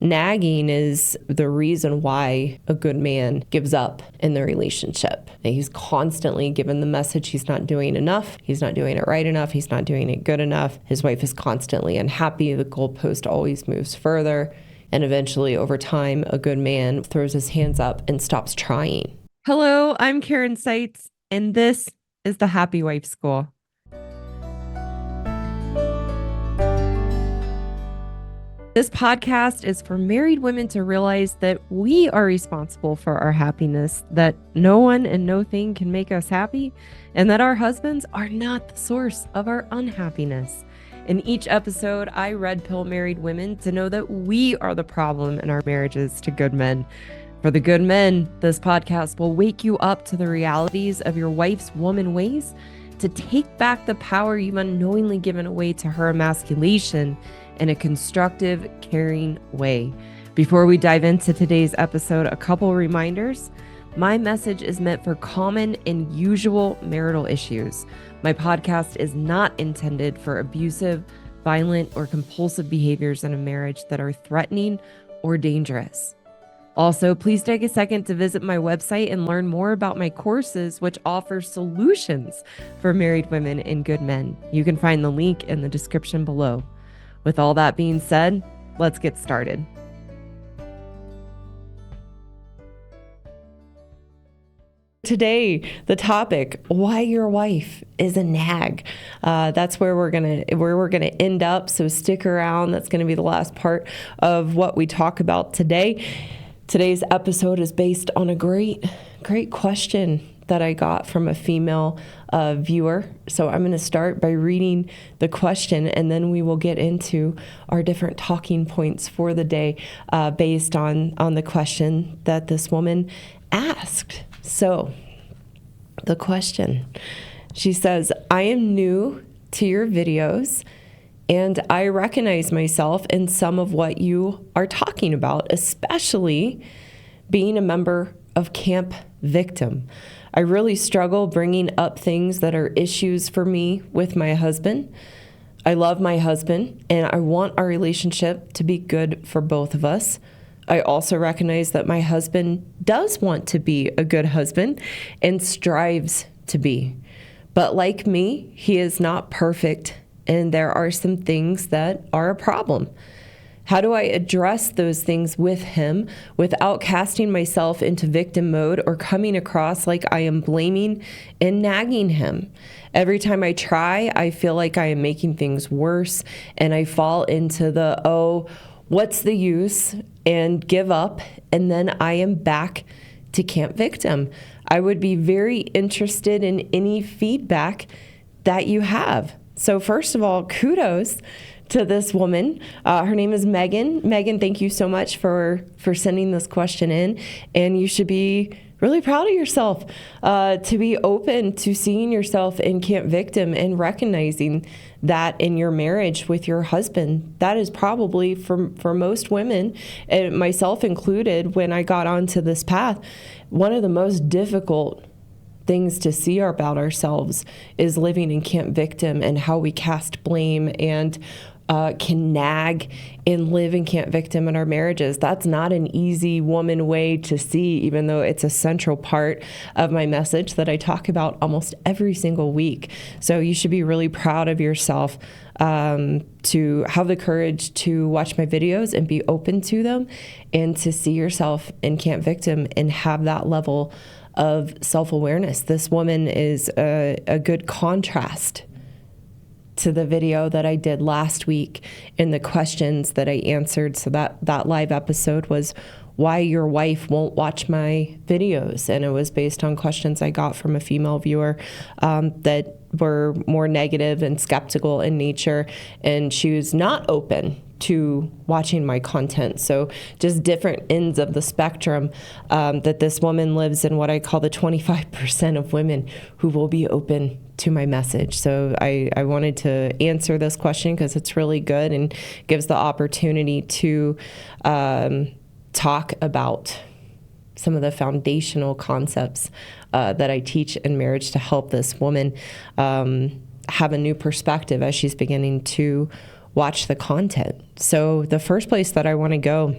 Nagging is the reason why a good man gives up in the relationship. He's constantly given the message he's not doing enough, he's not doing it right enough, he's not doing it good enough. His wife is constantly unhappy, the goalpost always moves further, and eventually over time, a good man throws his hands up and stops trying. Hello, I'm Karen Seitz, and this is the Happy Wife School. This podcast is for married women to realize that we are responsible for our happiness, that no one and no thing can make us happy, and that our husbands are not the source of our unhappiness. In each episode, I red pill married women to know that we are the problem in our marriages to good men. For the good men, this podcast will wake you up to the realities of your wife's woman ways, to take back the power you've unknowingly given away to her emasculation in a constructive, caring way. Before we dive into today's episode, a couple reminders. My message is meant for common and usual marital issues. My podcast is not intended for abusive, violent, or compulsive behaviors in a marriage that are threatening or dangerous. Also, please take a second to visit my website and learn more about my courses, which offer solutions for married women and good men. You can find the link in the description below. With all that being said, let's get started. Today, the topic, why your wife is a nag. That's where we're gonna end up. So stick around. That's gonna be the last part of what we talk about today. Today's episode is based on a great question that I got from a female viewer. So I'm going to start by reading the question, and then we will get into our different talking points for the day based on the question that this woman asked. So the question, she says, I am new to your videos, and I recognize myself in some of what you are talking about, especially being a member of Camp Victim. I really struggle bringing up things that are issues for me with my husband. I love my husband, and I want our relationship to be good for both of us. I also recognize that my husband does want to be a good husband and strives to be. But like me, he is not perfect, and there are some things that are a problem. How do I address those things with him without casting myself into victim mode or coming across like I am blaming and nagging him? Every time I try, I feel like I am making things worse, and I fall into the, oh, what's the use, and give up, and then I am back to Camp Victim. I would be very interested in any feedback that you have. So first of all, kudos to this woman. Her name is Megan. Megan, thank you so much for sending this question in. And you should be really proud of yourself to be open to seeing yourself in Camp Victim and recognizing that in your marriage with your husband. That is probably for most women, and myself included, when I got onto this path, one of the most difficult things to see about ourselves is living in Camp Victim and how we cast blame and can nag and live in Camp Victim in our marriages. That's not an easy woman way to see, even though it's a central part of my message that I talk about almost every single week. So you should be really proud of yourself to have the courage to watch my videos and be open to them, and to see yourself in Camp Victim and have that level of self-awareness. This woman is a good contrast to the video that I did last week and the questions that I answered. So that live episode was why your wife won't watch my videos. And it was based on questions I got from a female viewer that were more negative and skeptical in nature. And she was not open to watching my content. So just different ends of the spectrum, that this woman lives in what I call the 25% of women who will be open to my message. So I wanted to answer this question because it's really good and gives the opportunity to talk about some of the foundational concepts that I teach in marriage to help this woman have a new perspective as she's beginning to watch the content. So the first place that I want to go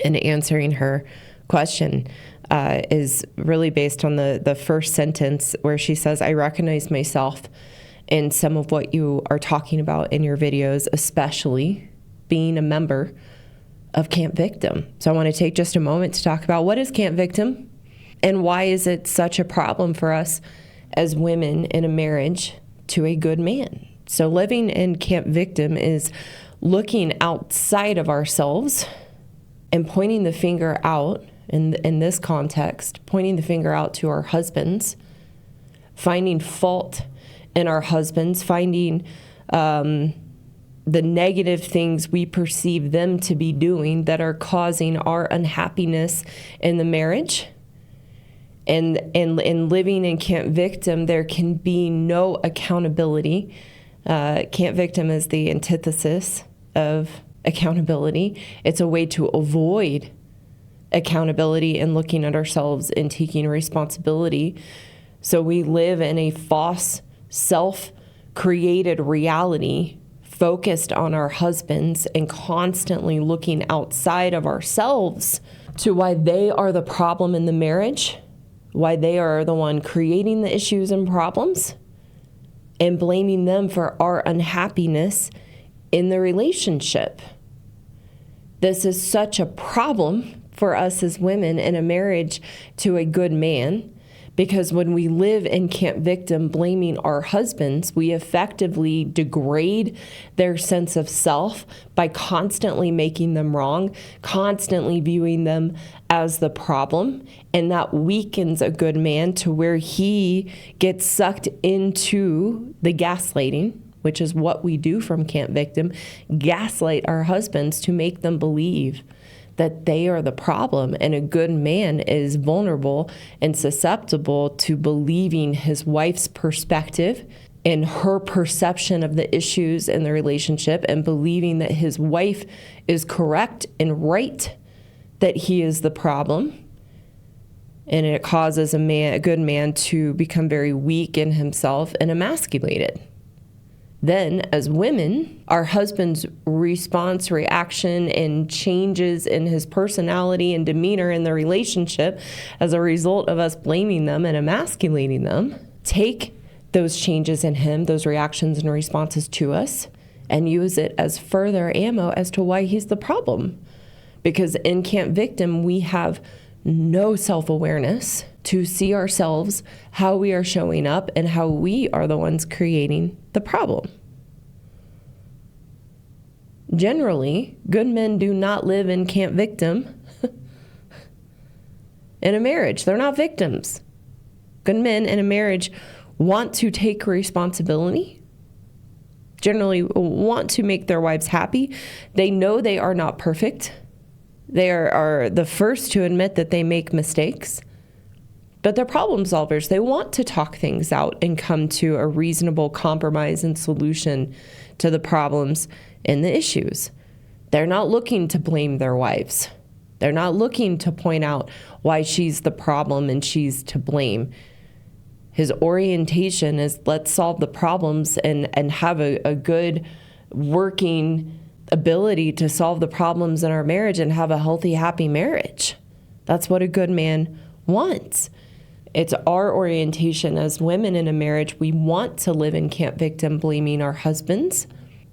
And answering her question is really based on the first sentence where she says, I recognize myself in some of what you are talking about in your videos, especially being a member of Camp Victim. So I want to take just a moment to talk about what is Camp Victim and why is it such a problem for us as women in a marriage to a good man. So living in Camp Victim is looking outside of ourselves and pointing the finger out, in this context, pointing the finger out to our husbands, finding fault in our husbands, finding the negative things we perceive them to be doing that are causing our unhappiness in the marriage. And living in Camp Victim, there can be no accountability. Camp Victim is the antithesis of accountability. It's a way to avoid accountability and looking at ourselves and taking responsibility. So we live in a false, self-created reality focused on our husbands and constantly looking outside of ourselves to why they are the problem in the marriage, why they are the one creating the issues and problems, and blaming them for our unhappiness in the relationship. This is such a problem for us as women in a marriage to a good man, because when we live in Camp Victim blaming our husbands, we effectively degrade their sense of self by constantly making them wrong, constantly viewing them as the problem, and that weakens a good man to where he gets sucked into the gaslighting, which is what we do from Camp Victim, gaslight our husbands to make them believe that they are the problem. And a good man is vulnerable and susceptible to believing his wife's perspective and her perception of the issues in the relationship and believing that his wife is correct and right, that he is the problem. And it causes a good man to become very weak in himself and emasculated. Then, as women, our husband's response, reaction, and changes in his personality and demeanor in the relationship as a result of us blaming them and emasculating them, take those changes in him, those reactions and responses to us, and use it as further ammo as to why he's the problem. Because in Camp Victim, we have no self-awareness to see ourselves, how we are showing up, and how we are the ones creating the problem. Generally, good men do not live in Camp Victim in a marriage. They're not victims. Good men in a marriage want to take responsibility, generally want to make their wives happy. They know they are not perfect. They are the first to admit that they make mistakes, but they're problem solvers. They want to talk things out and come to a reasonable compromise and solution to the problems and the issues. They're not looking to blame their wives. They're not looking to point out why she's the problem and she's to blame. His orientation is, let's solve the problems and have a good working ability to solve the problems in our marriage and have a healthy, happy marriage. That's what a good man wants. It's our orientation as women in a marriage. We want to live in Camp Victim blaming our husbands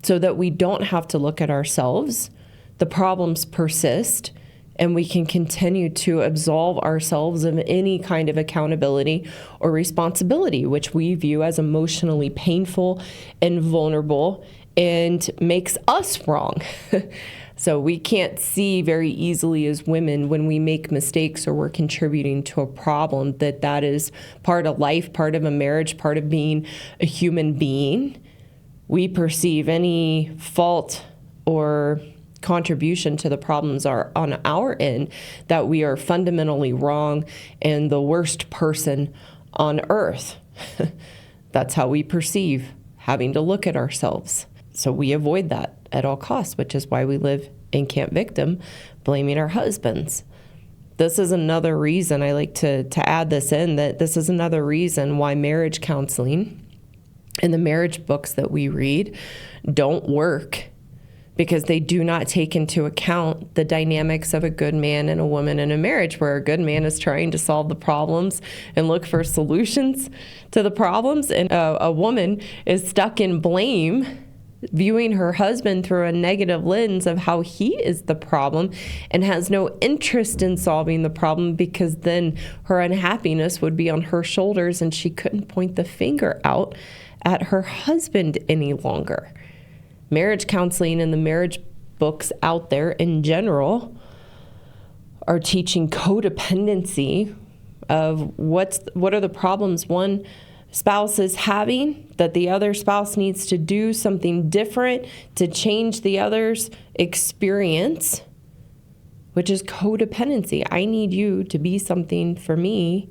so that we don't have to look at ourselves. The problems persist and we can continue to absolve ourselves of any kind of accountability or responsibility, which we view as emotionally painful and vulnerable and makes us wrong. So we can't see very easily as women when we make mistakes or we're contributing to a problem that is part of life, part of a marriage, part of being a human being. We perceive any fault or contribution to the problems are on our end, that we are fundamentally wrong and the worst person on earth. That's how we perceive having to look at ourselves. So we avoid that at all costs, which is why we live in Camp Victim, blaming our husbands. This is another reason I like to add this in, that this is another reason why marriage counseling and the marriage books that we read don't work. because they do not take into account the dynamics of a good man and a woman in a marriage, where a good man is trying to solve the problems and look for solutions to the problems, and a woman is stuck in blame, viewing her husband through a negative lens of how he is the problem, and has no interest in solving the problem, because then her unhappiness would be on her shoulders and she couldn't point the finger out at her husband any longer. Marriage counseling and the marriage books out there in general are teaching codependency of what are the problems one spouse is having, that the other spouse needs to do something different to change the other's experience, which is codependency. I need you to be something for me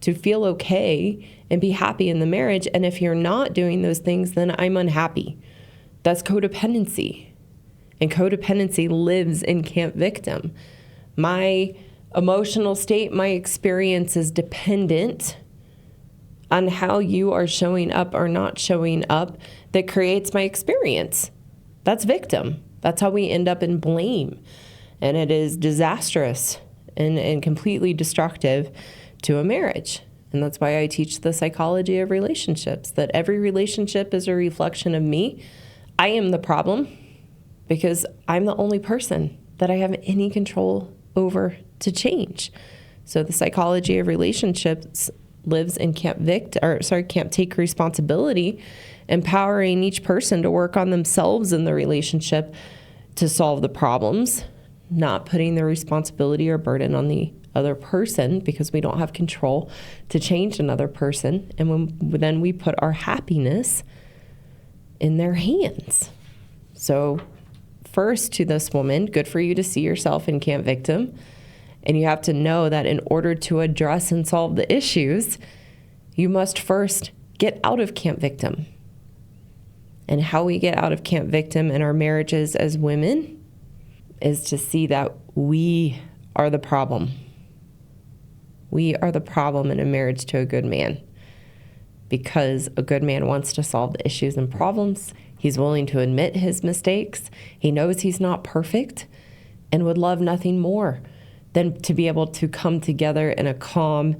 to feel okay and be happy in the marriage. And if you're not doing those things, then I'm unhappy. That's codependency. And codependency lives in Camp Victim. My emotional state, my experience is dependent on how you are showing up or not showing up that creates my experience. That's victim. That's how we end up in blame. And it is disastrous and completely destructive to a marriage. And that's why I teach the psychology of relationships, that every relationship is a reflection of me. I am the problem because I'm the only person that I have any control over to change. So the psychology of relationships lives in Camp Take Responsibility, empowering each person to work on themselves in the relationship to solve the problems, not putting the responsibility or burden on the other person, because we don't have control to change another person. And then we put our happiness in their hands. So first, to this woman, good for you to see yourself in Camp Victim. And you have to know that in order to address and solve the issues, you must first get out of Camp Victim. And how we get out of Camp Victim in our marriages as women is to see that we are the problem. We are the problem in a marriage to a good man. Because a good man wants to solve the issues and problems. He's willing to admit his mistakes. He knows he's not perfect and would love nothing more than to be able to come together in a calm,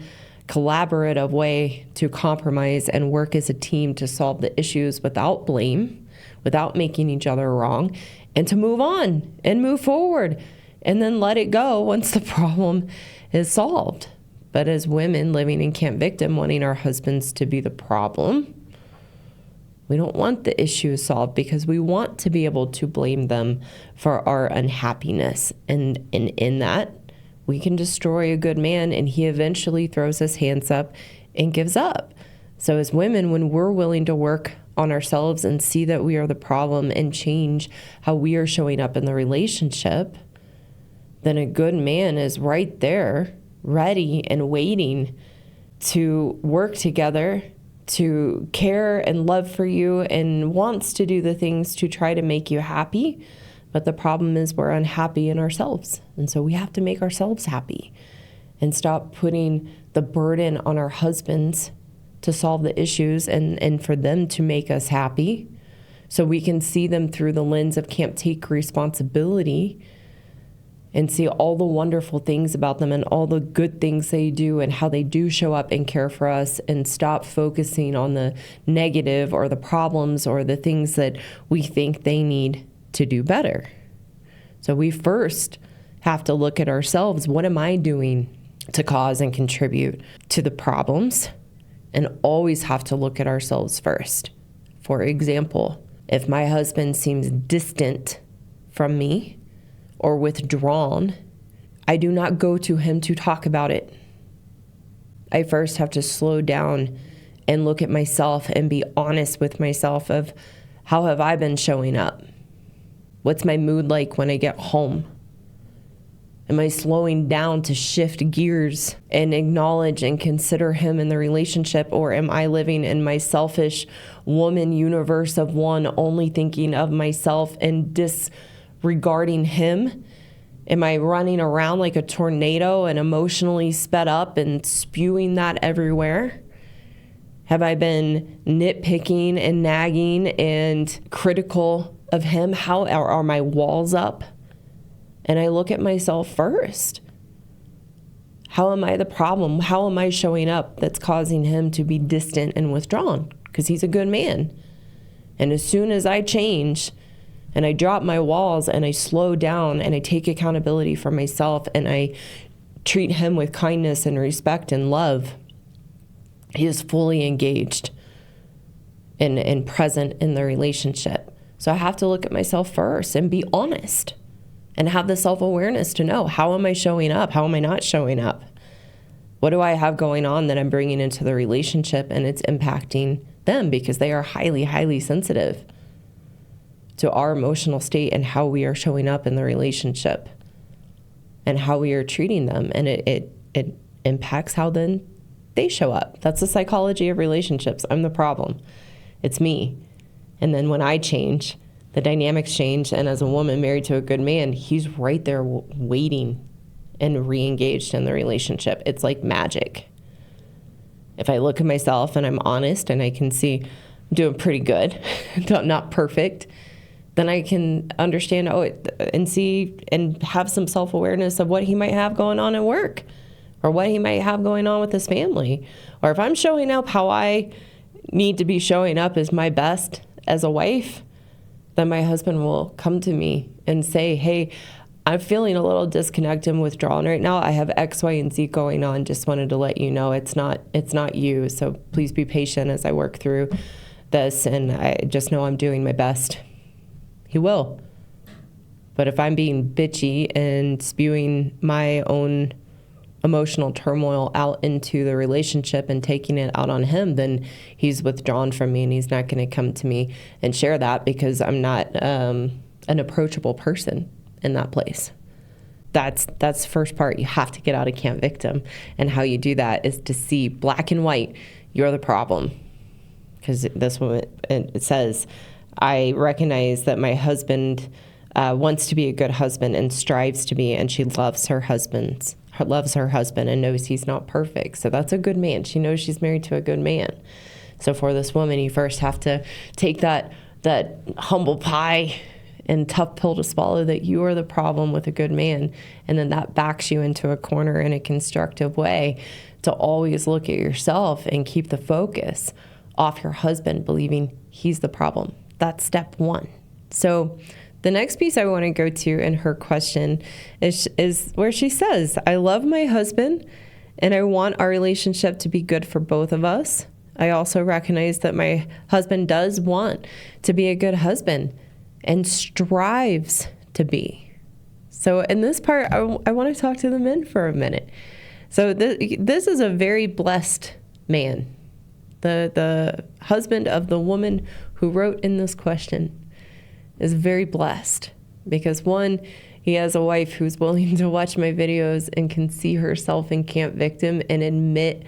collaborative way to compromise and work as a team to solve the issues without blame, without making each other wrong, and to move on and move forward and then let it go once the problem is solved. But as women living in Camp Victim, wanting our husbands to be the problem, we don't want the issue solved because we want to be able to blame them for our unhappiness. And in that, we can destroy a good man, and he eventually throws his hands up and gives up. So as women, when we're willing to work on ourselves and see that we are the problem and change how we are showing up in the relationship, then a good man is right there, ready and waiting to work together, to care and love for you, and wants to do the things to try to make you happy. But the problem is we're unhappy in ourselves. And so we have to make ourselves happy and stop putting the burden on our husbands to solve the issues and for them to make us happy, so we can see them through the lens of Camp Take Responsibility and see all the wonderful things about them and all the good things they do and how they do show up and care for us, and stop focusing on the negative or the problems or the things that we think they need to do better. So we first have to look at ourselves. What am I doing to cause and contribute to the problems? And always have to look at ourselves first. For example, if my husband seems distant from me or withdrawn, I do not go to him to talk about it. I first have to slow down and look at myself and be honest with myself of how have I been showing up? What's my mood like when I get home? Am I slowing down to shift gears and acknowledge and consider him in the relationship? Or am I living in my selfish woman universe of one, only thinking of myself and disregarding him? Am I running around like a tornado and emotionally sped up and spewing that everywhere? Have I been nitpicking and nagging and critical of him? How are my walls up? And I look at myself first. How am I the problem? How am I showing up that's causing him to be distant and withdrawn? Because he's a good man. And as soon as I change and I drop my walls and I slow down and I take accountability for myself and I treat him with kindness and respect and love, he is fully engaged and present in the relationship. So I have to look at myself first and be honest and have the self-awareness to know, how am I showing up? How am I not showing up? What do I have going on that I'm bringing into the relationship and it's impacting them, because they are highly, highly sensitive to our emotional state and how we are showing up in the relationship and how we are treating them. And it impacts how then they show up. That's the psychology of relationships. I'm the problem. It's me. And then when I change, the dynamics change. And as a woman married to a good man, he's right there waiting and re-engaged in the relationship. It's like magic. If I look at myself and I'm honest and I can see I'm doing pretty good, not perfect, then I can understand, and see and have some self-awareness of what he might have going on at work or what he might have going on with his family. Or if I'm showing up how I need to be showing up as my best as a wife, then my husband will come to me and say, hey, I'm feeling a little disconnected and withdrawn right now. I have X, Y, and Z going on. Just wanted to let you know it's not you. So please be patient as I work through this. And I just know I'm doing my best. He will. But if I'm being bitchy and spewing my own emotional turmoil out into the relationship and taking it out on him, then he's withdrawn from me and he's not going to come to me and share that, because I'm not an approachable person in that place. That's the first part. You have to get out of camp victim. And how you do that is to see black and white, you're the problem. Because this one, it says, I recognize that my husband wants to be a good husband and strives to be, and she loves her husband and knows he's not perfect. So that's a good man. She knows she's married to a good man. So for this woman, you first have to take that humble pie and tough pill to swallow that you are the problem with a good man. And then that backs you into a corner in a constructive way to always look at yourself and keep the focus off your husband, believing he's the problem. That's step one. So the next piece I want to go to in her question is where she says, I love my husband and I want our relationship to be good for both of us. I also recognize that my husband does want to be a good husband and strives to be. So in this part, I want to talk to the men for a minute. So this is a very blessed man. The husband of the woman who wrote in this question is very blessed, because one, he has a wife who's willing to watch my videos and can see herself in camp victim and admit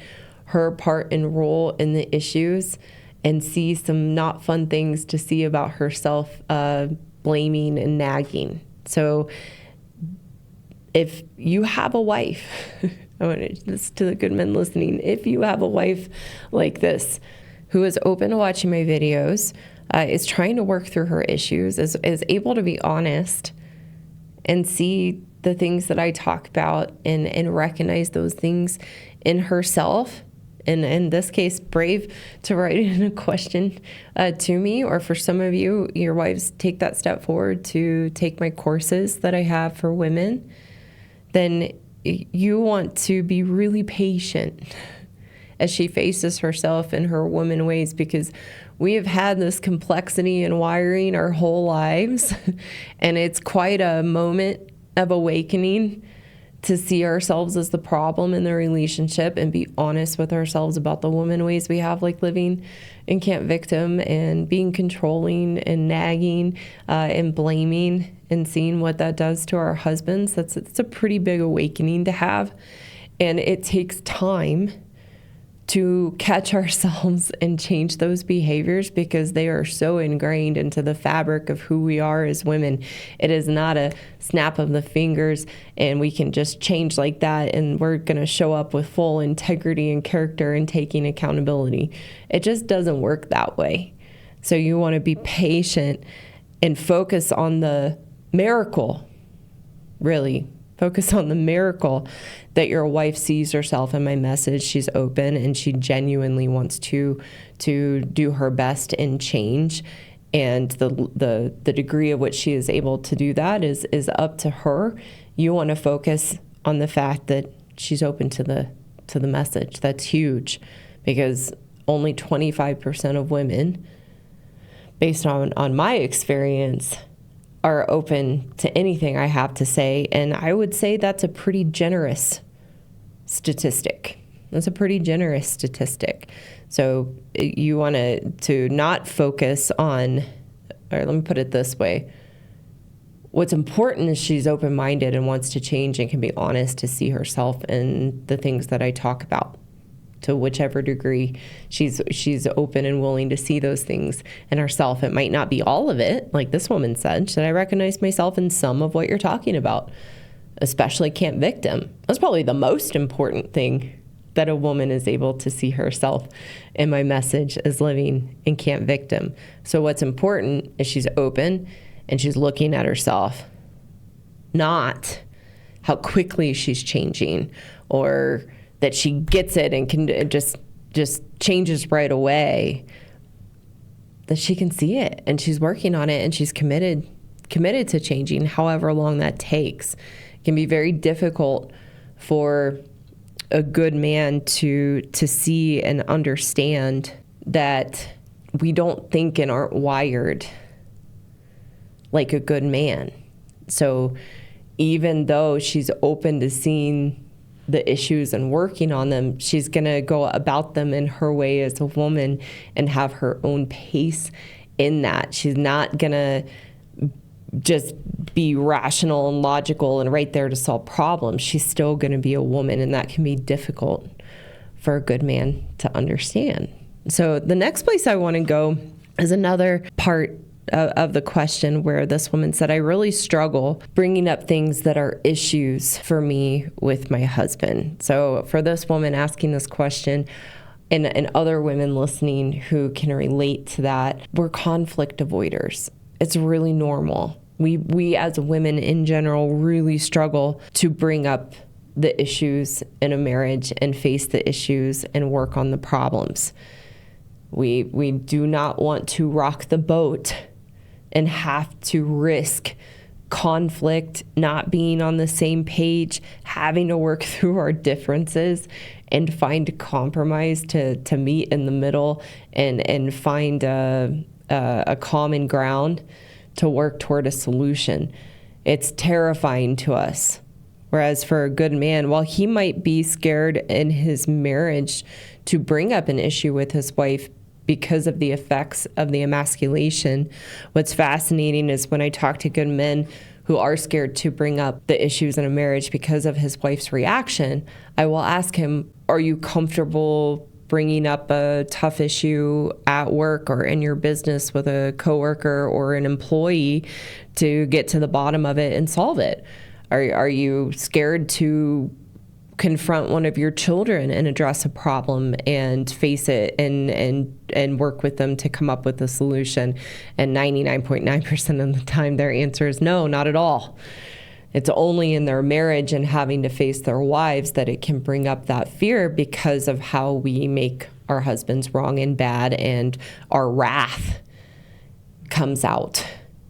her part and role in the issues and see some not fun things to see about herself, blaming and nagging. So if you have a wife, I want this to the good men listening, if you have a wife like this who is open to watching my videos, is trying to work through her issues, is able to be honest and see the things that I talk about and recognize those things in herself, and in this case, brave to write in a question to me, or for some of you, your wives take that step forward to take my courses that I have for women, then you want to be really patient as she faces herself in her woman ways, because we have had this complexity and wiring our whole lives, and it's quite a moment of awakening to see ourselves as the problem in the relationship and be honest with ourselves about the woman ways we have, like living in camp victim and being controlling and nagging and blaming, and seeing what that does to our husbands. It's a pretty big awakening to have, and it takes time to catch ourselves and change those behaviors, because they are so ingrained into the fabric of who we are as women. It is not a snap of the fingers and we can just change like that and we're going to show up with full integrity and character and taking accountability. It just doesn't work that way. So you want to be patient and focus on the miracle, really. Focus on the miracle that your wife sees herself in my message. She's open and she genuinely wants to do her best and change. And the degree of which she is able to do that is up to her. You want to focus on the fact that she's open to the message. That's huge, because only 25% of women, based on my experience, are open to anything I have to say. And I would say that's a pretty generous statistic. That's a pretty generous statistic. So you want to not focus on, or let me put it this way. What's important is she's open-minded and wants to change and can be honest to see herself in the things that I talk about. To whichever degree she's open and willing to see those things in herself. It might not be all of it, like this woman said. Should I recognize myself in some of what you're talking about? Especially camp victim. That's probably the most important thing, that a woman is able to see herself in my message as living in camp victim. So what's important is she's open and she's looking at herself, not how quickly she's changing, or that she gets it and can just changes right away. That she can see it and she's working on it and she's committed to changing, however long that takes. It can be very difficult for a good man to see and understand that we don't think and aren't wired like a good man. So even though she's open to seeing the issues and working on them, she's going to go about them in her way as a woman and have her own pace in that. She's not going to just be rational and logical and right there to solve problems. She's still going to be a woman, and that can be difficult for a good man to understand. So the next place I want to go is another part of the question where this woman said, I really struggle bringing up things that are issues for me with my husband. So for this woman asking this question, and other women listening who can relate to that, we're conflict avoiders. It's really normal. We as women in general really struggle to bring up the issues in a marriage and face the issues and work on the problems. We do not want to rock the boat and have to risk conflict, not being on the same page, having to work through our differences and find compromise to meet in the middle and find a common ground to work toward a solution. It's terrifying to us. Whereas for a good man, while he might be scared in his marriage to bring up an issue with his wife because of the effects of the emasculation, what's fascinating is when I talk to good men who are scared to bring up the issues in a marriage because of his wife's reaction, I will ask him, are you comfortable bringing up a tough issue at work or in your business with a coworker or an employee to get to the bottom of it and solve it? Are you scared to confront one of your children and address a problem and face it and work with them to come up with a solution? And 99.9% of the time their answer is no, not at all. It's only in their marriage and having to face their wives that it can bring up that fear because of how we make our husbands wrong and bad, and our wrath comes out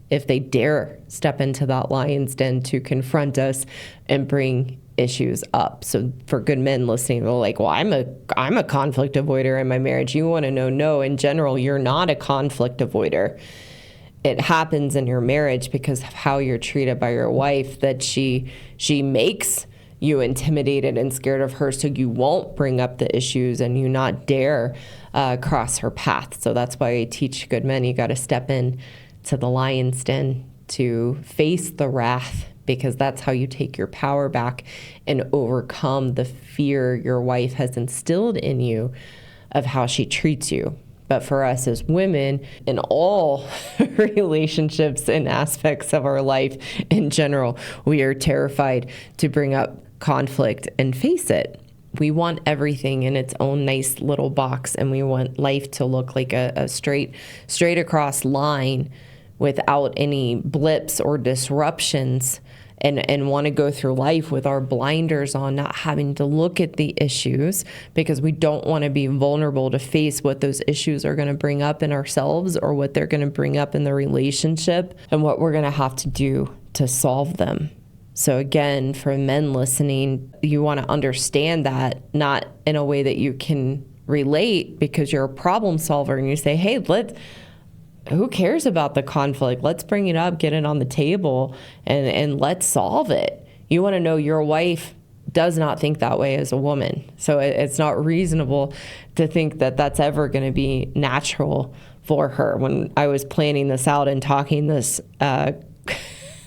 if they dare step into that lion's den to confront us and bring issues up. So for good men listening, they're like, well, I'm a conflict avoider in my marriage. You want to know, no, in general, you're not a conflict avoider. It happens in your marriage because of how you're treated by your wife, that she makes you intimidated and scared of her, so you won't bring up the issues and you not dare cross her path. So that's why I teach good men, you got to step in to the lion's den to face the wrath, because that's how you take your power back and overcome the fear your wife has instilled in you of how she treats you. But for us as women, in all relationships and aspects of our life in general, we are terrified to bring up conflict and face it. We want everything in its own nice little box, and we want life to look like a straight across line without any blips or disruptions, and want to go through life with our blinders on, not having to look at the issues because we don't want to be vulnerable to face what those issues are going to bring up in ourselves or what they're going to bring up in the relationship and what we're going to have to do to solve them. So again, for men listening, you want to understand that, not in a way that you can relate because you're a problem solver and you say, hey, who cares about the conflict? Let's bring it up, get it on the table, and let's solve it. You want to know your wife does not think that way as a woman. So it's not reasonable to think that that's ever going to be natural for her. When I was planning this out and talking this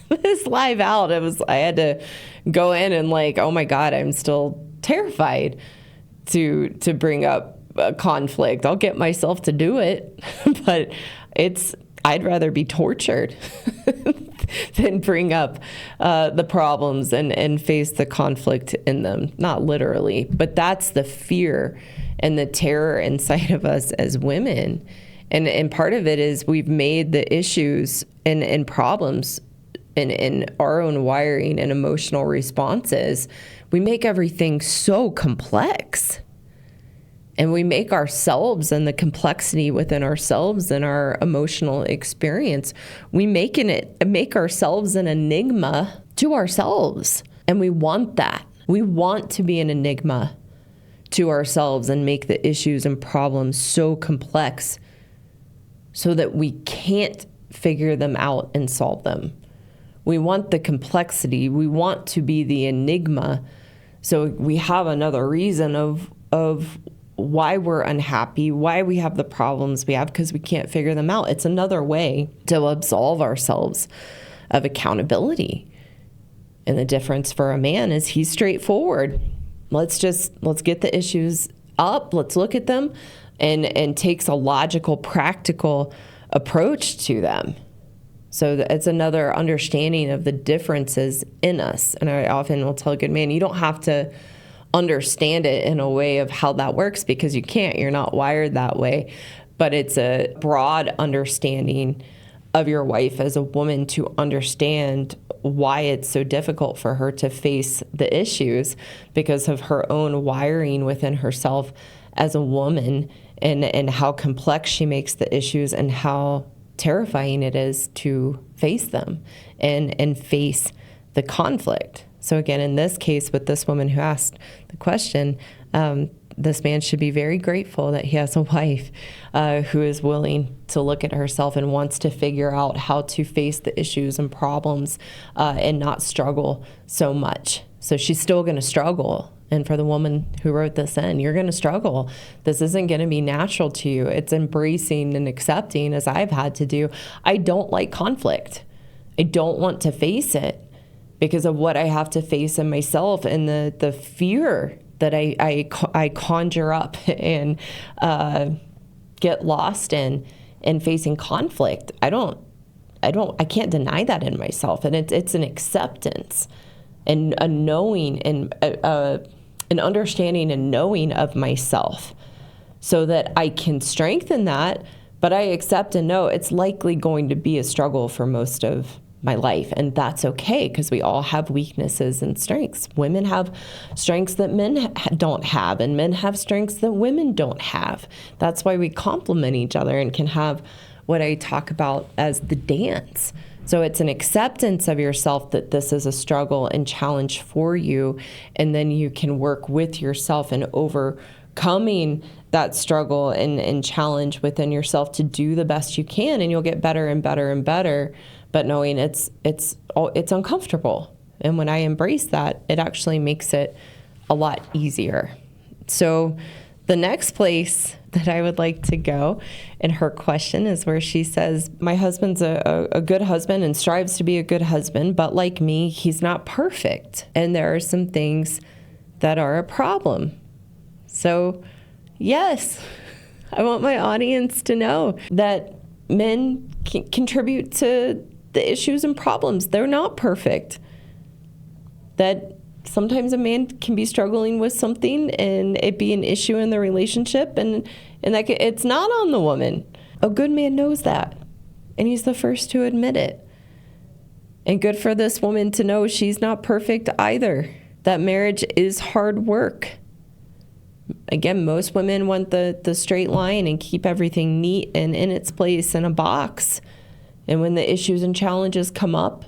this live out, I had to go in and oh my God, I'm still terrified to bring up a conflict. I'll get myself to do it, but I'd rather be tortured than bring up the problems and face the conflict in them. Not literally, but that's the fear and the terror inside of us as women. And part of it is we've made the issues and problems in our own wiring and emotional responses. We make everything so complex. And we make ourselves and the complexity within ourselves and our emotional experience, we make ourselves an enigma to ourselves. And we want that. We want to be an enigma to ourselves and make the issues and problems so complex so that we can't figure them out and solve them. We want the complexity. We want to be the enigma. So we have another reason of why we're unhappy, why we have the problems we have, because we can't figure them out. It's another way to absolve ourselves of accountability. And the difference for a man is he's straightforward. Let's get the issues up, let's look at them, and takes a logical, practical approach to them. So it's another understanding of the differences in us. And I often will tell a good man, you don't have to understand it in a way of how that works because you can't. You're not wired that way. But it's a broad understanding of your wife as a woman to understand why it's so difficult for her to face the issues because of her own wiring within herself as a woman, and how complex she makes the issues and how terrifying it is to face them and face the conflict. So again, in this case, with this woman who asked the question, this man should be very grateful that he has a wife who is willing to look at herself and wants to figure out how to face the issues and problems and not struggle so much. So she's still going to struggle. And for the woman who wrote this in, you're going to struggle. This isn't going to be natural to you. It's embracing and accepting, as I've had to do. I don't like conflict. I don't want to face it because of what I have to face in myself and the fear that I conjure up and get lost in facing conflict. I can't deny that in myself. And it's an acceptance and a knowing and an understanding and knowing of myself so that I can strengthen that, but I accept and know it's likely going to be a struggle for most of my life. And that's okay because we all have weaknesses and strengths. Women have strengths that men don't have, and men have strengths that women don't have. That's why we complement each other and can have what I talk about as the dance. So it's an acceptance of yourself that this is a struggle and challenge for you, and then you can work with yourself in overcoming that struggle and challenge within yourself to do the best you can, and you'll get better and better and better. But knowing it's uncomfortable, and when I embrace that, it actually makes it a lot easier. So the next place that I would like to go in her question is where she says, my husband's a good husband and strives to be a good husband, but like me, he's not perfect. And there are some things that are a problem. So yes, I want my audience to know that men can contribute to the issues and problems. They're not perfect. That sometimes a man can be struggling with something and it be an issue in the relationship, and that it's not on the woman. A good man knows that. and he's the first to admit it. And good for this woman to know she's not perfect either. That marriage is hard work. Again, most women want the straight line and keep everything neat and in its place in a box. And when the issues and challenges come up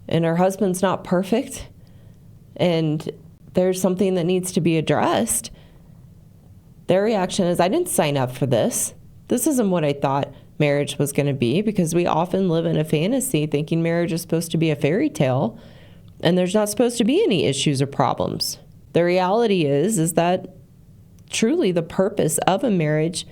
and her husband's not perfect and there's something that needs to be addressed, their reaction is, I didn't sign up for this. This isn't what I thought marriage was going to be, because we often live in a fantasy thinking marriage is supposed to be a fairy tale and there's not supposed to be any issues or problems. The reality is that truly the purpose of a marriage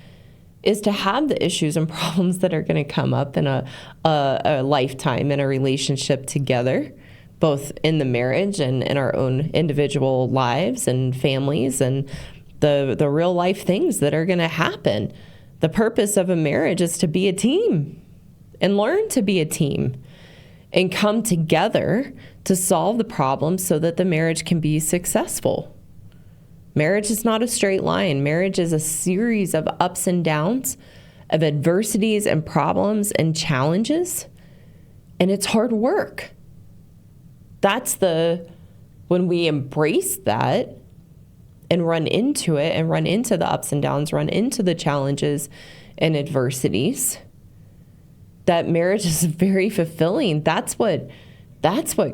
is to have the issues and problems that are going to come up in a lifetime in a relationship together, both in the marriage and in our own individual lives and families and the real life things that are going to happen. The purpose of a marriage is to be a team and learn to be a team and come together to solve the problems so that the marriage can be successful. Marriage is not a straight line. Marriage is a series of ups and downs, of adversities and problems and challenges, and it's hard work. When we embrace that and run into it and run into the ups and downs, run into the challenges and adversities, that marriage is very fulfilling. That's what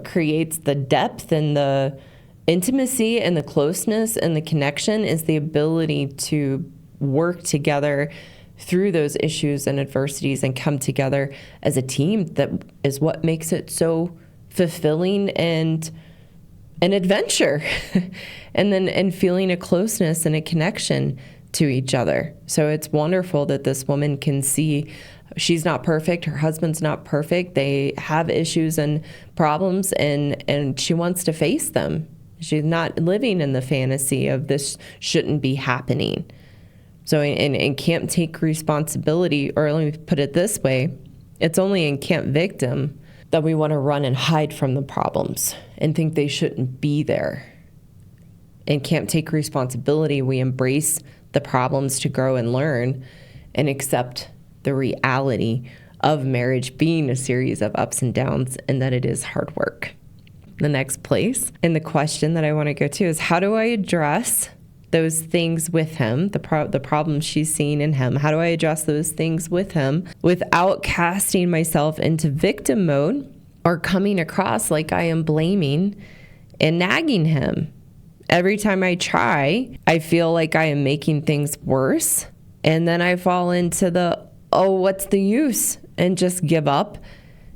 creates the depth and the intimacy and the closeness and the connection, is the ability to work together through those issues and adversities and come together as a team. That is what makes it so fulfilling and an adventure and feeling a closeness and a connection to each other. So it's wonderful that this woman can see she's not perfect, her husband's not perfect, they have issues and problems, and she wants to face them. She's not living in the fantasy of this shouldn't be happening. So and can't take responsibility, or let me put it this way, it's only in can't victim that we want to run and hide from the problems and think they shouldn't be there. And can't take responsibility, we embrace the problems to grow and learn and accept the reality of marriage being a series of ups and downs, and that it is hard work. The next place and the question that I want to go to is, how do I address those things with him, the problems she's seeing in him? How do I address those things with him without casting myself into victim mode or coming across like I am blaming and nagging him? Every time I try, I feel like I am making things worse. And then I fall into what's the use? And just give up.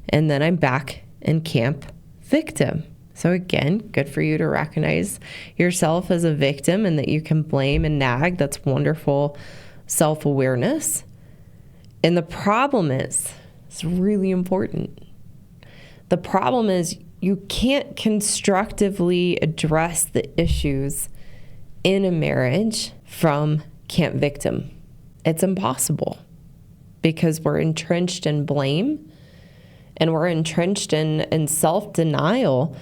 And then I'm back in camp victim. So again, good for you to recognize yourself as a victim and that you can blame and nag. That's wonderful self-awareness. And the problem is, it's really important. The problem is you can't constructively address the issues in a marriage from camp victim. It's impossible, because we're entrenched in blame and we're entrenched in self-denial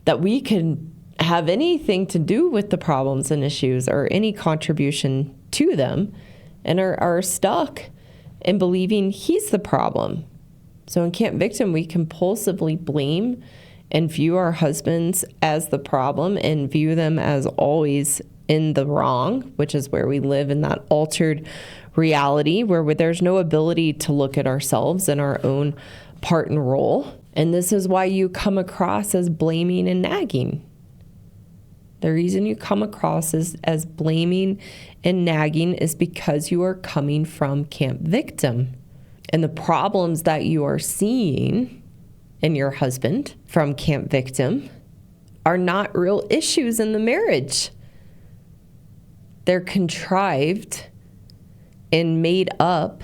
that we can have anything to do with the problems and issues or any contribution to them, and are stuck in believing he's the problem. So in camp victim, we compulsively blame and view our husbands as the problem and view them as always in the wrong, which is where we live in that altered reality where there's no ability to look at ourselves and our own part and role. And this is why you come across as blaming and nagging. The reason you come across as blaming and nagging is because you are coming from camp victim. And the problems that you are seeing in your husband from camp victim are not real issues in the marriage. They're contrived and made up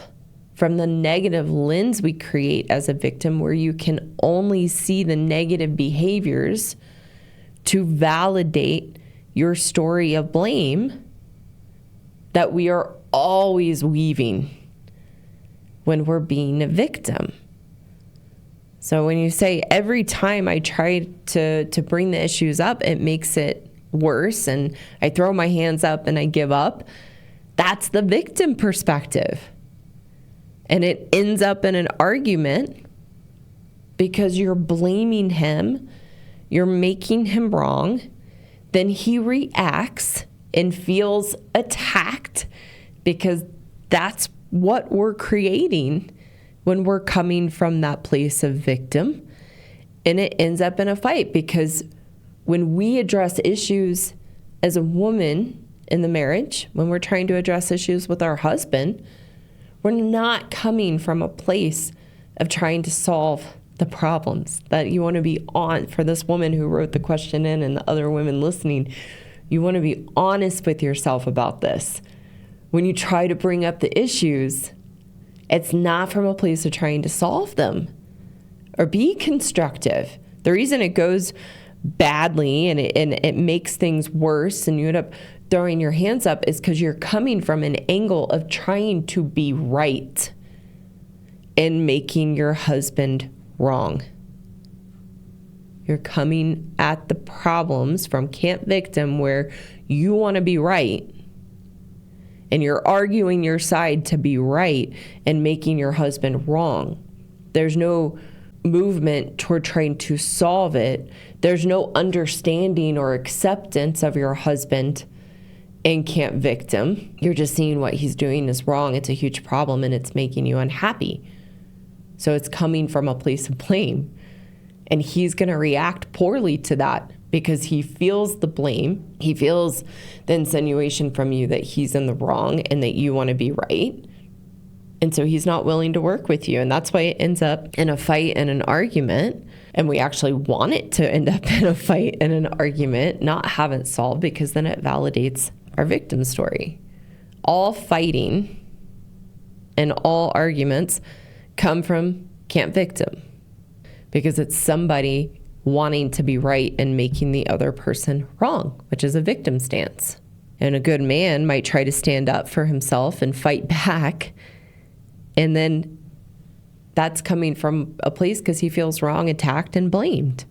from the negative lens we create as a victim, where you can only see the negative behaviors to validate your story of blame that we are always weaving when we're being a victim. So when you say every time I try to bring the issues up, it makes it worse and I throw my hands up and I give up, that's the victim perspective. and it ends up in an argument because you're blaming him, you're making him wrong, then he reacts and feels attacked, because that's what we're creating when we're coming from that place of victim. And it ends up in a fight, because when we address issues as a woman in the marriage, when we're trying to address issues with our husband, we're not coming from a place of trying to solve the problems. That you want to be on, for this woman who wrote the question in and the other women listening, you want to be honest with yourself about this. When you try to bring up the issues, it's not from a place of trying to solve them or be constructive. The reason it goes badly and it makes things worse and you end up throwing your hands up is because you're coming from an angle of trying to be right and making your husband wrong. You're coming at the problems from camp victim, where you want to be right and you're arguing your side to be right and making your husband wrong. There's no movement toward trying to solve it. There's no understanding or acceptance of your husband in camp victim. You're just seeing what he's doing is wrong. It's a huge problem and it's making you unhappy. So it's coming from a place of blame. And he's going to react poorly to that because he feels the blame. He feels the insinuation from you that he's in the wrong and that you want to be right. And so he's not willing to work with you. And that's why it ends up in a fight and an argument. And we actually want it to end up in a fight and an argument, not have it solved, because then it validates our victim story. All fighting and all arguments come from camp victim, because it's somebody wanting to be right and making the other person wrong, which is a victim stance. And a good man might try to stand up for himself and fight back. And then that's coming from a place because he feels wrong, attacked, and blamed.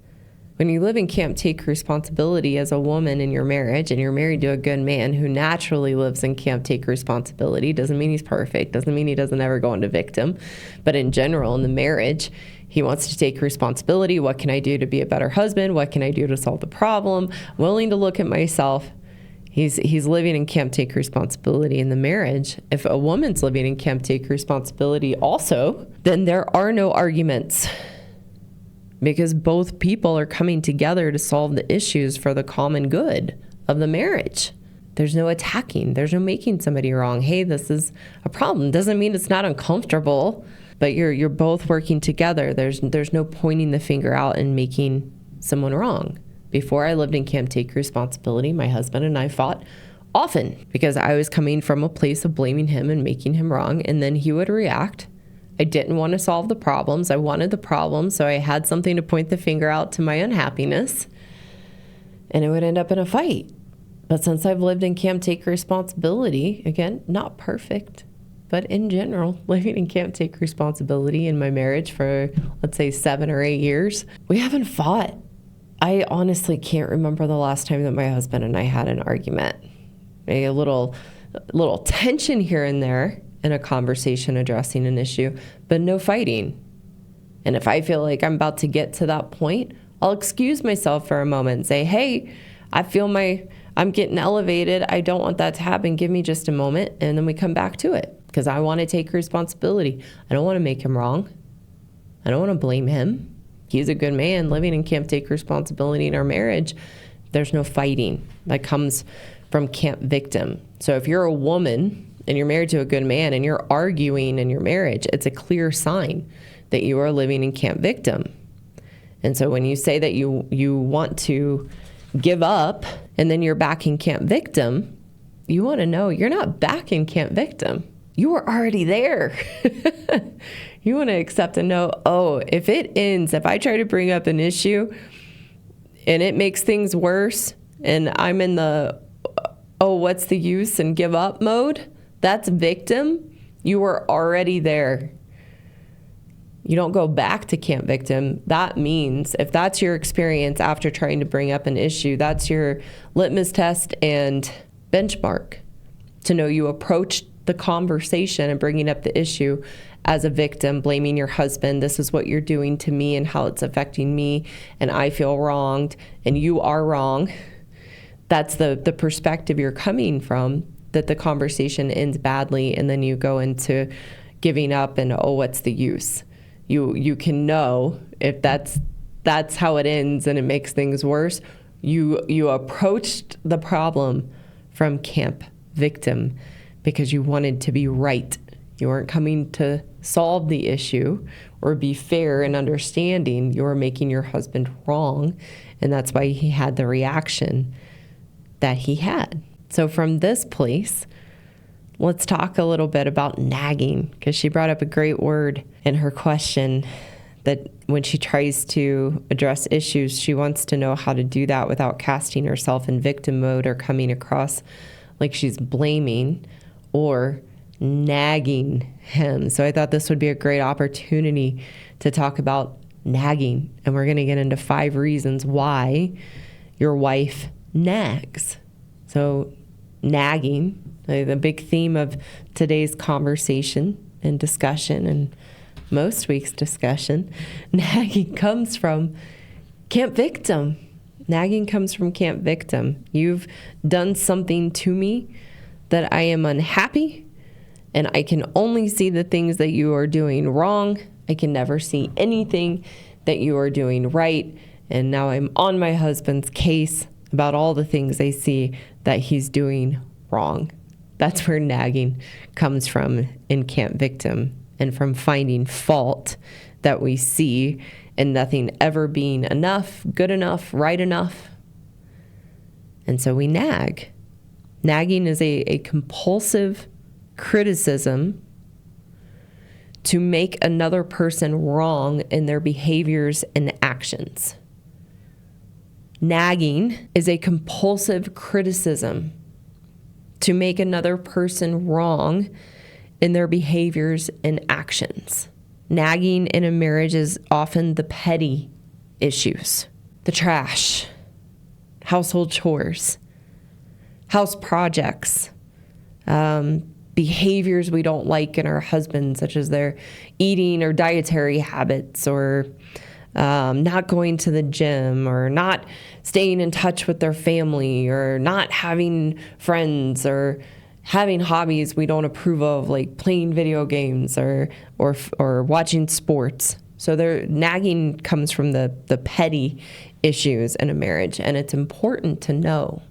When you live in camp take responsibility as a woman in your marriage, and you're married to a good man who naturally lives in camp take responsibility, doesn't mean he's perfect, doesn't mean he doesn't ever go into victim. But in general, in the marriage, he wants to take responsibility. What can I do to be a better husband? What can I do to solve the problem? Willing to look at myself. He's living in camp take responsibility in the marriage. If a woman's living in camp take responsibility also, then there are no arguments, because both people are coming together to solve the issues for the common good of the marriage. There's no attacking. There's no making somebody wrong. Hey, this is a problem. Doesn't mean it's not uncomfortable, but you're both working together. There's no pointing the finger out and making someone wrong. Before I lived in camp take responsibility, my husband and I fought often because I was coming from a place of blaming him and making him wrong, and then he would react. I didn't want to solve the problems. I wanted the problems, so I had something to point the finger out to my unhappiness, and it would end up in a fight. But since I've lived in camp take responsibility, again, not perfect, but in general, living in camp take responsibility in my marriage for, let's say, 7 or 8 years, we haven't fought. I honestly can't remember the last time that my husband and I had an argument. Maybe a little tension here and there in a conversation addressing an issue, but no fighting. And if I feel like I'm about to get to that point, I'll excuse myself for a moment and say, hey, I feel I'm getting elevated. I don't want that to happen. Give me just a moment. And then we come back to it, because I want to take responsibility. I don't want to make him wrong. I don't want to blame him. He's a good man living in camp take responsibility in our marriage. There's no fighting that comes from camp victim. So if you're a woman and you're married to a good man and you're arguing in your marriage, it's a clear sign that you are living in camp victim. And so when you say that you want to give up and then you're back in camp victim, you want to know you're not back in camp victim. You were already there. You want to accept and know, oh, if it ends, if I try to bring up an issue and it makes things worse and I'm in the, oh, what's the use and give up mode, that's victim. You were already there. You don't go back to camp victim. That means if that's your experience after trying to bring up an issue, that's your litmus test and benchmark. to know you approached the conversation and bringing up the issue as a victim, blaming your husband. This is what you're doing to me and how it's affecting me, and I feel wronged and you are wrong. That's the perspective you're coming from, that the conversation ends badly, and then you go into giving up and, oh, what's the use? You can know if that's how it ends and it makes things worse. You approached the problem from camp victim because you wanted to be right. You weren't coming to solve the issue or be fair and understanding. You were making your husband wrong, and that's why he had the reaction that he had. So from this place, let's talk a little bit about nagging, because she brought up a great word in her question, that when she tries to address issues, she wants to know how to do that without casting herself in victim mode or coming across like she's blaming or nagging him. So I thought this would be a great opportunity to talk about nagging. And we're going to get into 5 reasons why your wife nags. So nagging, the big theme of today's conversation and discussion and most week's discussion, nagging comes from camp victim. Nagging comes from camp victim. You've done something to me that I am unhappy, and I can only see the things that you are doing wrong. I can never see anything that you are doing right. And now I'm on my husband's case about all the things I see that he's doing wrong. That's where nagging comes from in camp victim, and from finding fault that we see and nothing ever being enough, good enough, right enough. And so we nag. Nagging is a compulsive criticism to make another person wrong in their behaviors and actions. Nagging is a compulsive criticism to make another person wrong in their behaviors and actions. Nagging in a marriage is often the petty issues, the trash, household chores, house projects, behaviors we don't like in our husbands, such as their eating or dietary habits, or not going to the gym, or not staying in touch with their family, or not having friends, or having hobbies we don't approve of, like playing video games or watching sports. So their nagging comes from the petty issues in a marriage. And it's important to know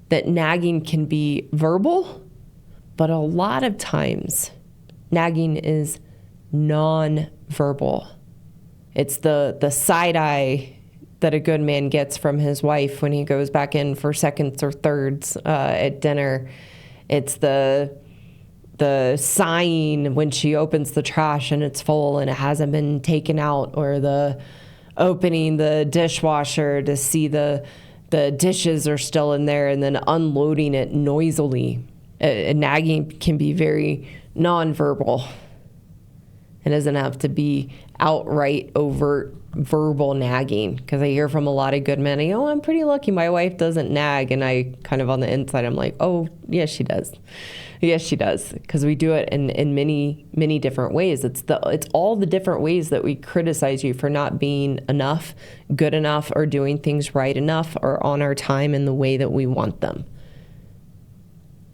that nagging can be verbal, but a lot of times nagging is non-verbal. It's the side eye that a good man gets from his wife when he goes back in for seconds or thirds at dinner. It's the sighing when she opens the trash and it's full and it hasn't been taken out, or the opening the dishwasher to see the dishes are still in there and then unloading it noisily. Nagging can be very nonverbal. It doesn't have to be outright, overt, verbal nagging, because I hear from a lot of good men, I'm pretty lucky my wife doesn't nag, and I kind of on the inside, I'm like, oh, yes, she does. Yes, she does, because we do it in many, many different ways. It's all the different ways that we criticize you for not being enough, good enough, or doing things right enough, or on our time in the way that we want them.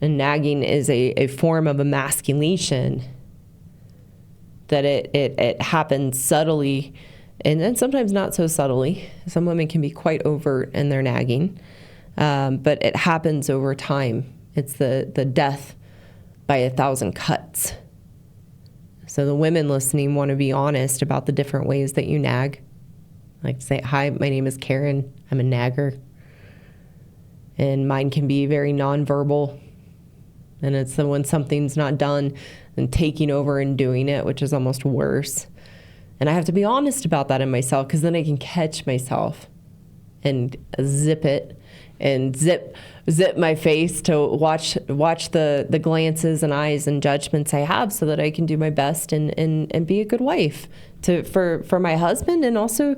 And nagging is a form of emasculation, that it happens subtly, and then sometimes not so subtly. Some women can be quite overt in their nagging, but it happens over time. It's the death by 1,000 cuts. So the women listening want to be honest about the different ways that you nag. Like say, hi, my name is Karen. I'm a nagger. And mine can be very nonverbal. And it's when something's not done and taking over and doing it, which is almost worse. And I have to be honest about that in myself, because then I can catch myself and zip it and zip my face to watch the glances and eyes and judgments I have, so that I can do my best and be a good wife for my husband, and also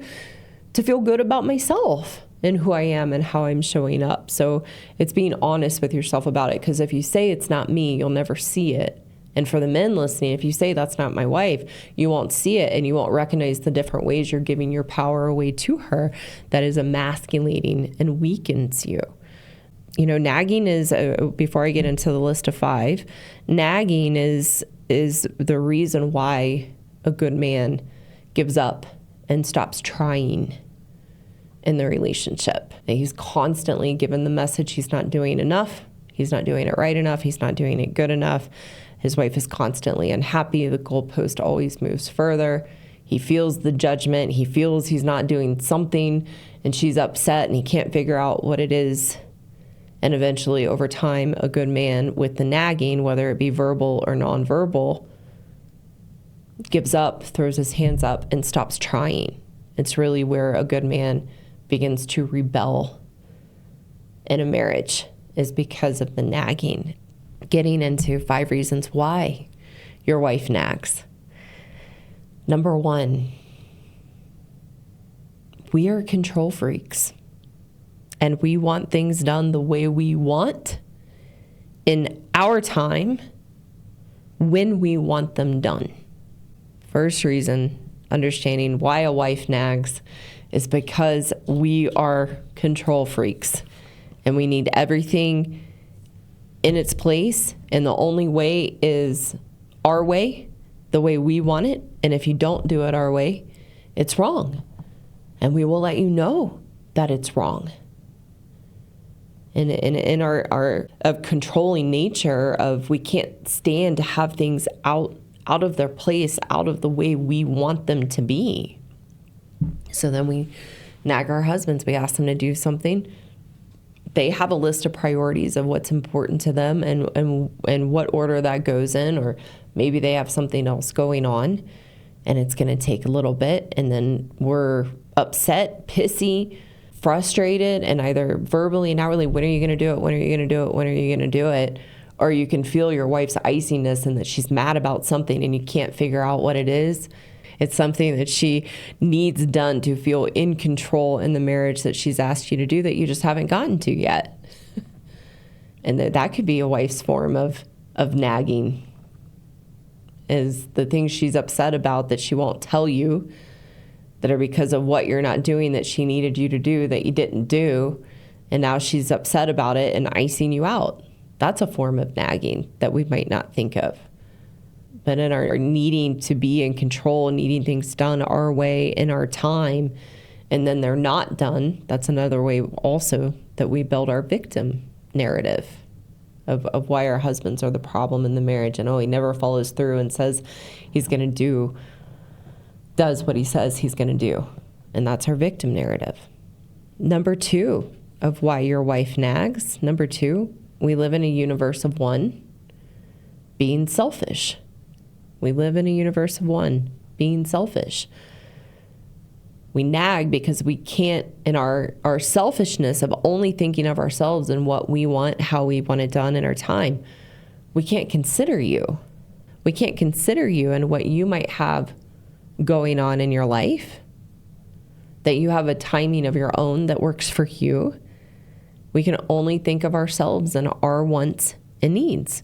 to feel good about myself. in who I am and how I'm showing up. So it's being honest with yourself about it, because if you say it's not me, you'll never see it. And for the men listening, if you say that's not my wife, you won't see it and you won't recognize the different ways you're giving your power away to her that is emasculating and weakens you. You know, nagging is, before I get into the list of 5, nagging is the reason why a good man gives up and stops trying in the relationship. And he's constantly given the message he's not doing enough, he's not doing it right enough, he's not doing it good enough. His wife is constantly unhappy. The goalpost always moves further. He feels the judgment. He feels he's not doing something, and she's upset, and he can't figure out what it is. And eventually, over time, a good man with the nagging, whether it be verbal or nonverbal, gives up, throws his hands up, and stops trying. It's really where a good man begins to rebel in a marriage, is because of the nagging. Getting into 5 reasons why your wife nags. Number 1, we are control freaks, and we want things done the way we want, in our time, when we want them done. First reason, understanding why a wife nags, is because we are control freaks, and we need everything in its place, and the only way is our way, the way we want it. And if you don't do it our way, it's wrong. And we will let you know that it's wrong. And in our of controlling nature, of we can't stand to have things out of their place, out of the way we want them to be. So then we nag our husbands. We ask them to do something. They have a list of priorities of what's important to them and what order that goes in, or maybe they have something else going on and it's going to take a little bit, and then we're upset, pissy, frustrated, and either verbally and outwardly, when are you going to do it? When are you going to do it? When are you going to do it? Or you can feel your wife's iciness and that she's mad about something and you can't figure out what it is. It's something that she needs done to feel in control in the marriage that she's asked you to do that you just haven't gotten to yet. And that could be a wife's form of nagging, is the things she's upset about that she won't tell you, that are because of what you're not doing that she needed you to do that you didn't do. And now she's upset about it and icing you out. That's a form of nagging that we might not think of. But in our needing to be in control, needing things done our way in our time, and then they're not done, that's another way also that we build our victim narrative of why our husbands are the problem in the marriage. And he never follows through and says he's going to does what he says he's going to do. And that's our victim narrative. Number 2 of why your wife nags. Number 2, we live in a universe of 1, being selfish. We live in a universe of 1, being selfish. We nag because we can't, in our selfishness of only thinking of ourselves and what we want, how we want it done in our time, we can't consider you. We can't consider you and what you might have going on in your life, that you have a timing of your own that works for you. We can only think of ourselves and our wants and needs.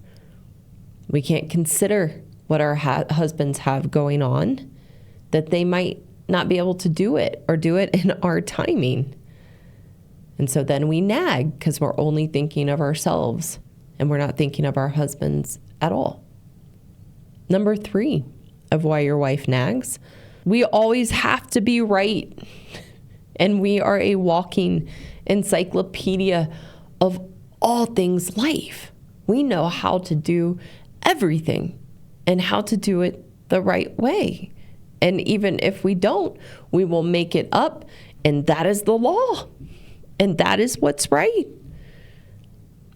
We can't consider what our husbands have going on, that they might not be able to do it or do it in our timing. And so then we nag because we're only thinking of ourselves and we're not thinking of our husbands at all. Number 3 of why your wife nags, we always have to be right. And we are a walking encyclopedia of all things life. We know how to do everything and how to do it the right way. And even if we don't, we will make it up, and that is the law. And that is what's right.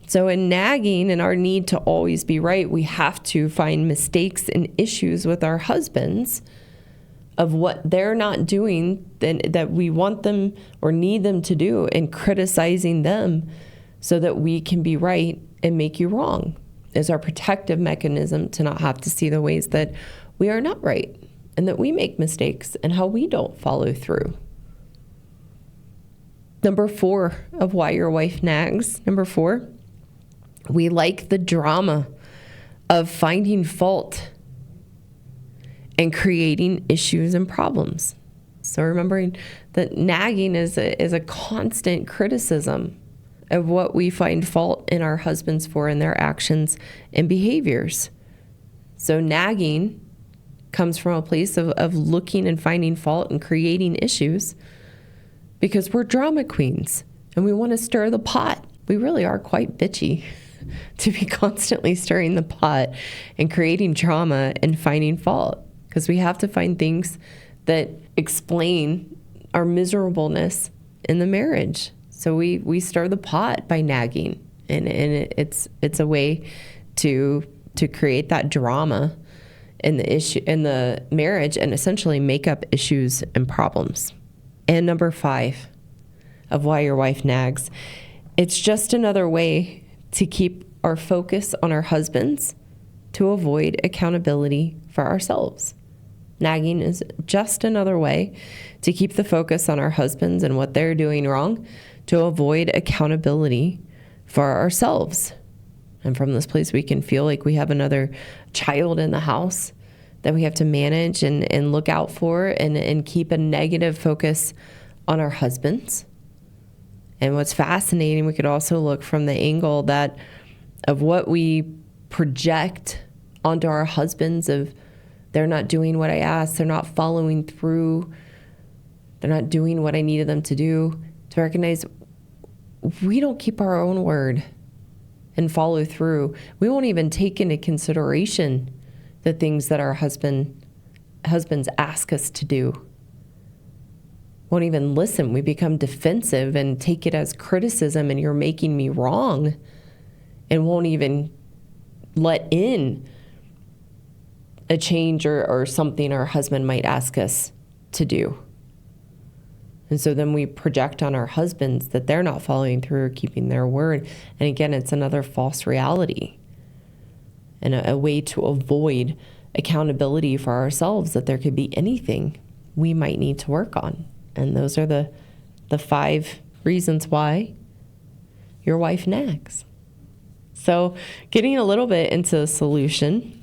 So in nagging and our need to always be right, we have to find mistakes and issues with our husbands of what they're not doing that we want them or need them to do, and criticizing them so that we can be right and make you wrong, is our protective mechanism to not have to see the ways that we are not right and that we make mistakes and how we don't follow through. Number 4 of why your wife nags. Number 4, we like the drama of finding fault and creating issues and problems. So remembering that nagging is a constant criticism of what we find fault in our husbands for in their actions and behaviors. So nagging comes from a place of looking and finding fault and creating issues because we're drama queens and we want to stir the pot. We really are quite bitchy to be constantly stirring the pot and creating drama and finding fault, because we have to find things that explain our miserableness in the marriage. So we stir the pot by nagging, and it's a way to create that drama in the marriage and essentially make up issues and problems. And number 5 of why your wife nags, it's just another way to keep our focus on our husbands to avoid accountability for ourselves. Nagging is just another way to keep the focus on our husbands and what they're doing wrong to avoid accountability for ourselves. And from this place, we can feel like we have another child in the house that we have to manage and look out for and keep a negative focus on our husbands. And what's fascinating, we could also look from the angle that of what we project onto our husbands of they're not doing what I asked, they're not following through, they're not doing what I needed them to do, to recognize we don't keep our own word and follow through. We won't even take into consideration the things that our husbands ask us to do. Won't even listen. We become defensive and take it as criticism and you're making me wrong, and won't even let in a change or something our husband might ask us to do. And so then we project on our husbands that they're not following through or keeping their word. And again, it's another false reality and a way to avoid accountability for ourselves, that there could be anything we might need to work on. And those are the 5 reasons why your wife nags. So getting a little bit into the solution,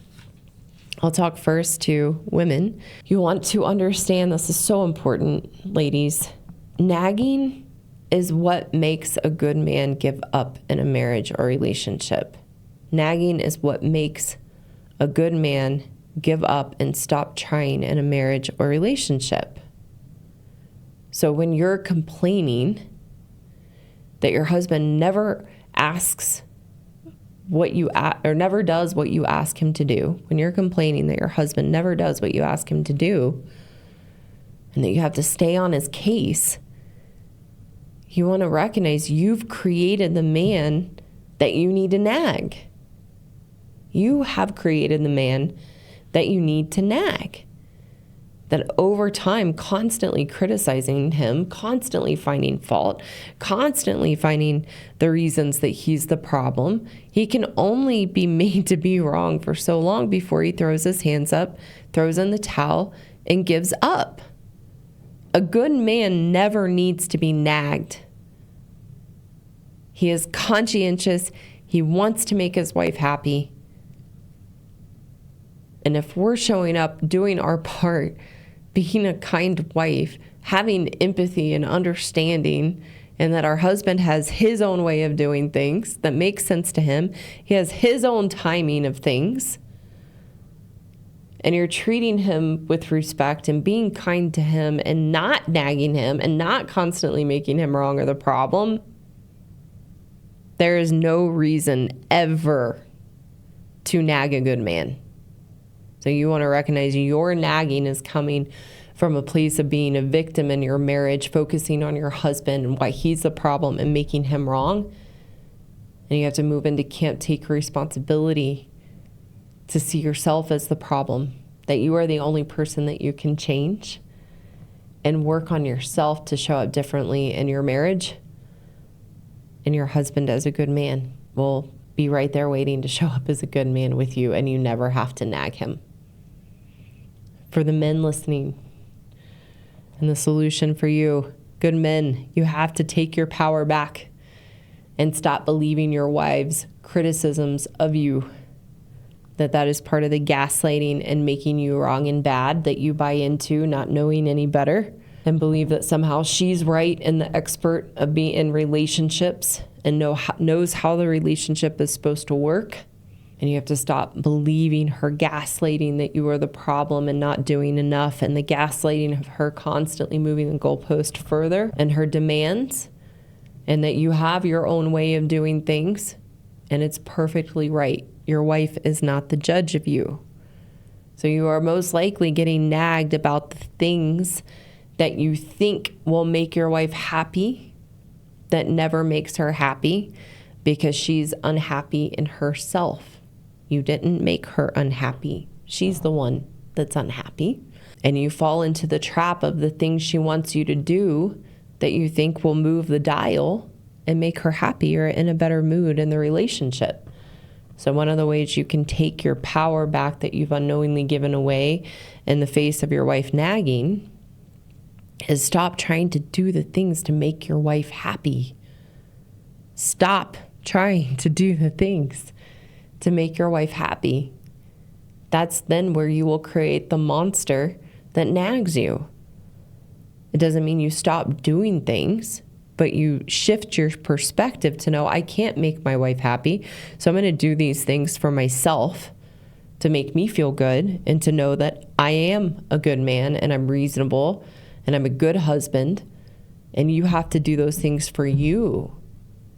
I'll talk first to women. You want to understand, this is so important, ladies. Nagging is what makes a good man give up in a marriage or relationship. Nagging is what makes a good man give up and stop trying in a marriage or relationship. So when you're complaining that your husband never asks or never does what you ask him to do, when you're complaining that your husband never does what you ask him to do, and that you have to stay on his case, you want to recognize you've created the man that you need to nag. You have created the man that you need to nag. That over time, constantly criticizing him, constantly finding fault, constantly finding the reasons that he's the problem. He can only be made to be wrong for so long before he throws his hands up, throws in the towel, and gives up. A good man never needs to be nagged. He is conscientious. He wants to make his wife happy. And if we're showing up, doing our part, being a kind wife, having empathy and understanding, and that our husband has his own way of doing things that makes sense to him, he has his own timing of things, and you're treating him with respect and being kind to him and not nagging him and not constantly making him wrong or the problem, there is no reason ever to nag a good man. So you want to recognize your nagging is coming from a place of being a victim in your marriage, focusing on your husband and why he's the problem and making him wrong. And you have to move into can't take responsibility to see yourself as the problem, that you are the only person that you can change, and work on yourself to show up differently in your marriage. And your husband, as a good man, will be right there waiting to show up as a good man with you, and you never have to nag him. For the men listening, and the solution for you, Good men, you have to take your power back and stop believing your wife's criticisms of you. That is part of the gaslighting and making you wrong and bad that you buy into, not knowing any better, and believe that somehow she's right and the expert of being in relationships and knows how the relationship is supposed to work. And you have to stop believing her gaslighting that you are the problem and not doing enough, and the gaslighting of her constantly moving the goalpost further and her demands, and that you have your own way of doing things and it's perfectly right. Your wife is not the judge of you. So you are most likely getting nagged about the things that you think will make your wife happy that never makes her happy because she's unhappy in herself. You didn't make her unhappy. She's the one that's unhappy. And you fall into the trap of the things she wants you to do that you think will move the dial and make her happier in a better mood in the relationship. So one of the ways you can take your power back that you've unknowingly given away in the face of your wife nagging is stop trying to do the things to make your wife happy. Stop trying to do the things to make your wife happy. That's then where you will create the monster that nags you. It doesn't mean you stop doing things, but you shift your perspective to know I can't make my wife happy, so I'm going to do these things for myself to make me feel good and to know that I am a good man and I'm reasonable and I'm a good husband, and you have to do those things for you,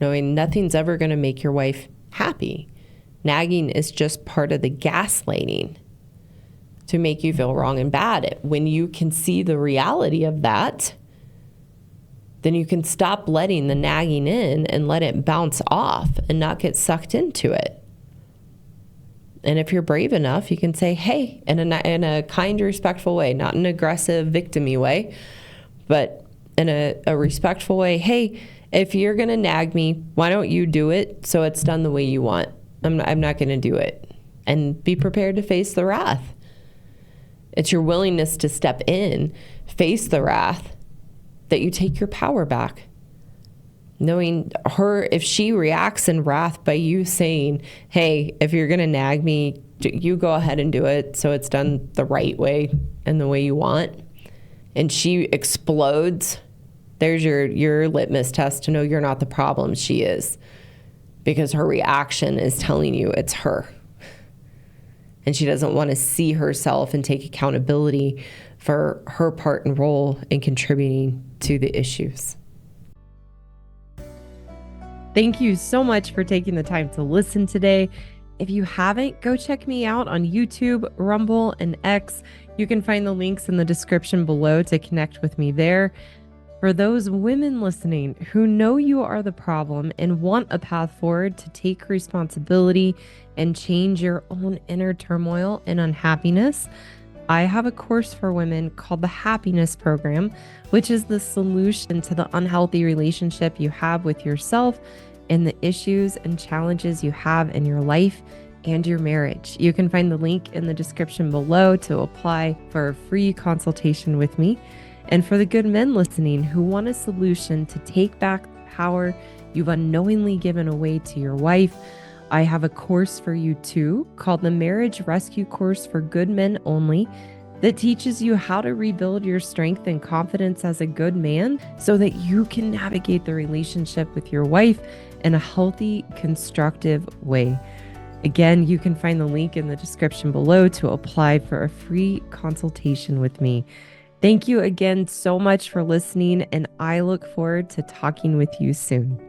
knowing nothing's ever going to make your wife happy. Nagging is just part of the gaslighting to make you feel wrong and bad. When you can see the reality of that, then you can stop letting the nagging in and let it bounce off and not get sucked into it. And if you're brave enough, you can say, hey, in a kind, respectful way, not an aggressive, victim-y way, but in a respectful way. Hey, if you're going to nag me, why don't you do it so it's done the way you want? I'm not going to do it. And be prepared to face the wrath. It's your willingness to step in, face the wrath, that you take your power back. Knowing her, if she reacts in wrath by you saying, hey, if you're going to nag me, you go ahead and do it so it's done the right way and the way you want, and she explodes, there's your litmus test to know you're not the problem, she is. Because her reaction is telling you it's her. And she doesn't want to see herself and take accountability for her part and role in contributing to the issues. Thank you so much for taking the time to listen today. If you haven't, go check me out on YouTube, Rumble, and X. You can find the links in the description below to connect with me there. For those women listening who know you are the problem and want a path forward to take responsibility and change your own inner turmoil and unhappiness, I have a course for women called the Happiness Program, which is the solution to the unhealthy relationship you have with yourself and the issues and challenges you have in your life and your marriage. You can find the link in the description below to apply for a free consultation with me. And for the good men listening who want a solution to take back the power you've unknowingly given away to your wife, I have a course for you too called the Marriage Rescue Course for Good Men Only that teaches you how to rebuild your strength and confidence as a good man so that you can navigate the relationship with your wife in a healthy, constructive way. Again, you can find the link in the description below to apply for a free consultation with me. Thank you again so much for listening, and I look forward to talking with you soon.